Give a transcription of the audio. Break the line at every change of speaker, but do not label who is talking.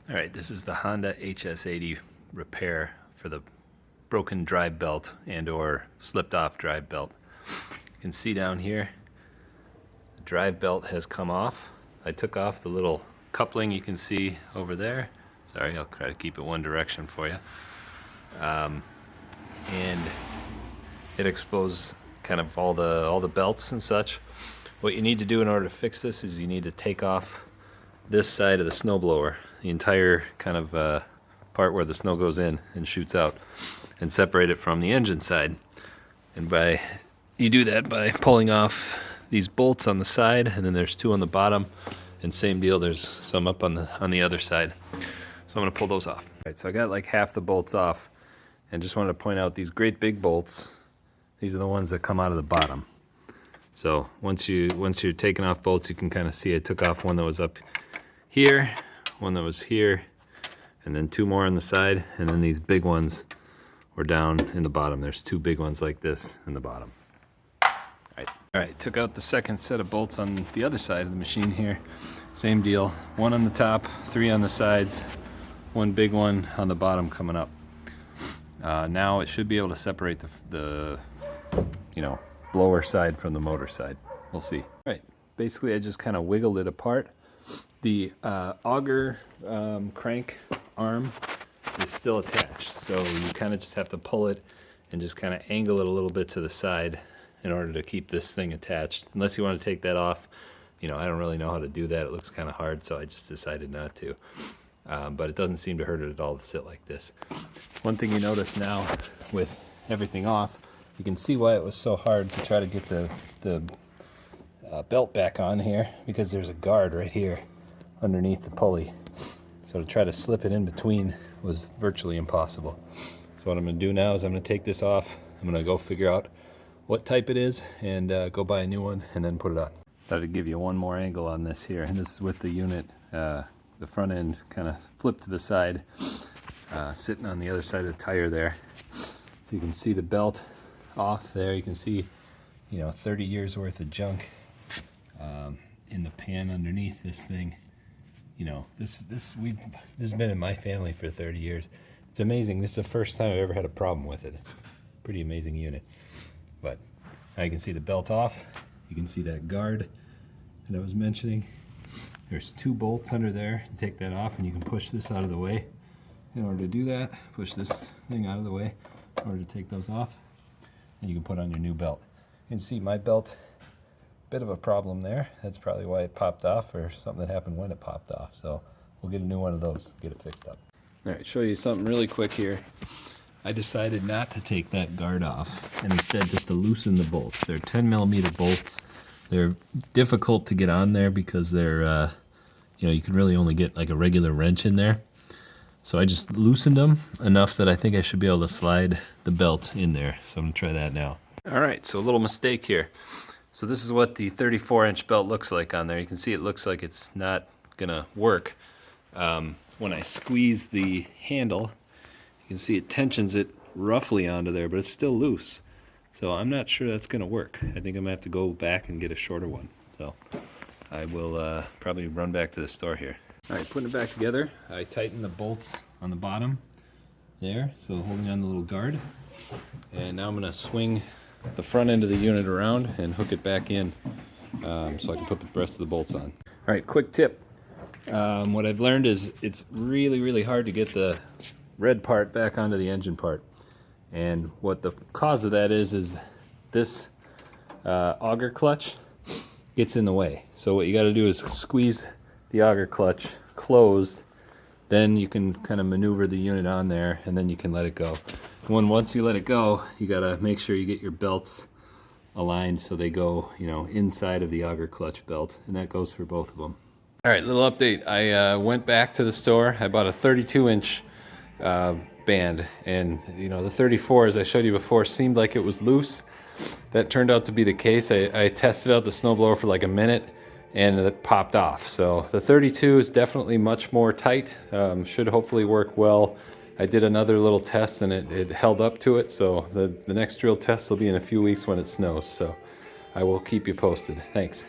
All right, this is the Honda HS80 repair for the broken drive belt and or slipped off drive belt. You can see down here, the drive belt has come off. I took off the little coupling you can see over there. Sorry, I'll try to keep it one direction for you. And it exposed kind of all the belts and such. What you need to do in order to fix this is you need to take off this side of the snowblower, the entire kind of part where the snow goes in and shoots out, and separate it from the engine side. And you do that by pulling off these bolts on the side, and then there's two on the bottom, and same deal, there's some up on the other side. So I'm going to pull those off. All right, so I got like half the bolts off, and just wanted to point out these great big bolts. These are the ones that come out of the bottom. So once you're taking off bolts, you can kind of see I took off one that was up here, one that was here, and then two more on the side, and then these big ones were down in the bottom. There's two big ones like this in the bottom. All right, took out the second set of bolts on the other side of the machine here. Same deal, one on the top, three on the sides, one big one on the bottom coming up. Now it should be able to separate the blower side from the motor side. We'll see. All right, basically I just kind of wiggled it apart. The auger crank arm is still attached, so you kind of just have to pull it and just kind of angle it a little bit to the side in order to keep this thing attached. Unless you want to take that off, I don't really know how to do that. It looks kind of hard, so I just decided not to. But it doesn't seem to hurt it at all to sit like this. One thing you notice now with everything off, you can see why it was so hard to try to get the belt back on here, because there's a guard right here underneath the pulley. So to try to slip it in between was virtually impossible. So what I'm going to do now is I'm going to take this off. I'm going to go figure out what type it is and go buy a new one and then put it on. Thought I'd give you one more angle on this here, and this is with the unit, the front end kind of flipped to the side, sitting on the other side of the tire there. You can see the belt off there. You can see 30 years worth of junk in the pan underneath this thing. This has been in my family for 30 years. It's amazing. This is the first time I've ever had a problem with it. It's a pretty amazing unit. But now you can see the belt off. You can see that guard that I was mentioning. There's two bolts under there to take that off, and you can push this out of the way. In order to do that, push this thing out of the way in order to take those off, and you can put on your new belt. You can see my belt, bit of a problem there. That's probably why it popped off, or something that happened when it popped off. So we'll get a new one of those, get it fixed up. All right, show you something really quick here. I decided not to take that guard off, and instead just to loosen the bolts. They're 10mm bolts. They're difficult to get on there because they're, you can really only get like a regular wrench in there. So I just loosened them enough that I think I should be able to slide the belt in there. So I'm gonna try that now. All right, so a little mistake here. So this is what the 34-inch belt looks like on there. You can see it looks like it's not gonna work. When I squeeze the handle, you can see it tensions it roughly onto there, but it's still loose. So I'm not sure that's gonna work. I think I'm gonna have to go back and get a shorter one. So I will probably run back to the store here. All right, putting it back together, I tighten the bolts on the bottom there, so holding on the little guard. And now I'm gonna swing the front end of the unit around and hook it back in so I can put the rest of the bolts on. All right, quick tip. What I've learned is it's really, really hard to get the red part back onto the engine part. And what the cause of that is this auger clutch gets in the way. So what you got to do is squeeze the auger clutch closed, then you can kind of maneuver the unit on there, and then you can let it go. And once you let it go, you got to make sure you get your belts aligned so they go inside of the auger clutch belt, and that goes for both of them. All right, little update. I went back to the store. I bought a 32-inch band, and the 34, as I showed you before, seemed like it was loose. That turned out to be the case. I tested out the snowblower for like a minute, and it popped off. So the 32 is definitely much more tight. Should hopefully work well. I did another little test, and it held up to it. So the next drill test will be in a few weeks when it snows. So I will keep you posted. Thanks.